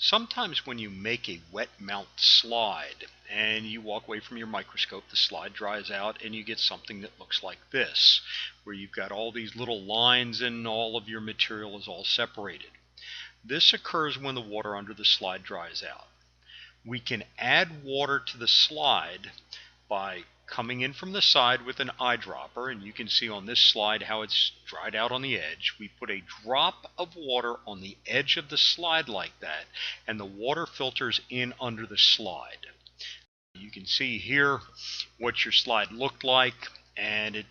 Sometimes when you make a wet mount slide and you walk away from your microscope, the slide dries out and you get something that looks like this, where you've got all these little lines and all of your material is all separated. This occurs when the water under the slide dries out. We can add water to the slide by coming in from the side with an eyedropper, and you can see on this slide how it's dried out on the edge. We put a drop of water on the edge of the slide like that, and the water filters in under the slide. You can see here what your slide looked like, and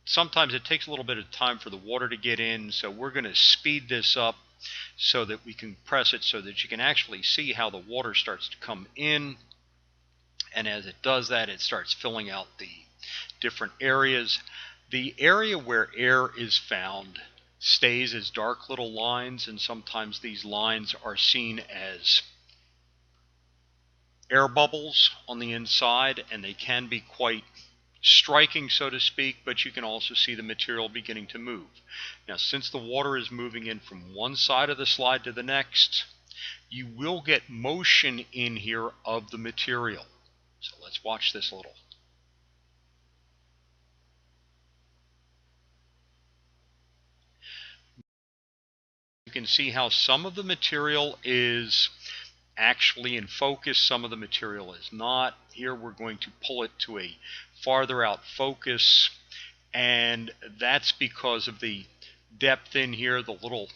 sometimes it takes a little bit of time for the water to get in, so we're going to speed this up so that we can press it so that you can actually see how the water starts to come in. And as it does that, it starts filling out the different areas. The area where air is found stays as dark little lines, and sometimes these lines are seen as air bubbles on the inside, and they can be quite striking, so to speak, but you can also see the material beginning to move. Now, since the water is moving in from one side of the slide to the next, you will get motion in here of the material. So let's watch this a little. You can see how some of the material is actually in focus, some of the material is not. Here we're going to pull it to a farther out focus, and that's because of the depth in here, the little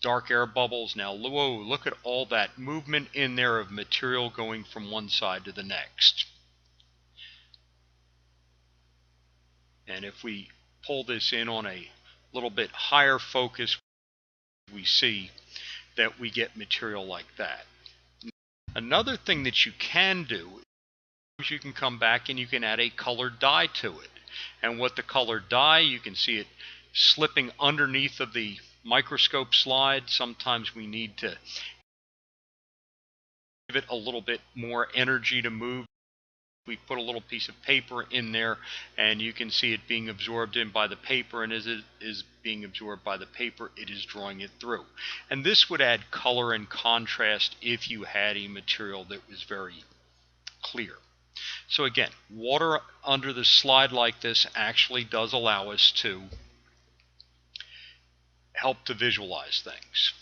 dark air bubbles. Now, whoa, look at all that movement in there of material going from one side to the next. And if we pull this in on a little bit higher focus, we see that we get material like that. Another thing that you can do is you can come back and you can add a colored dye to it. And what the colored dye, you can see it slipping underneath of the microscope slide. Sometimes we need to give it a little bit more energy to move. We put a little piece of paper in there, and you can see it being absorbed in by the paper, and as it is being absorbed by the paper, it is drawing it through. And this would add color and contrast if you had a material that was very clear. So again, water under the slide like this actually does allow us to help to visualize things.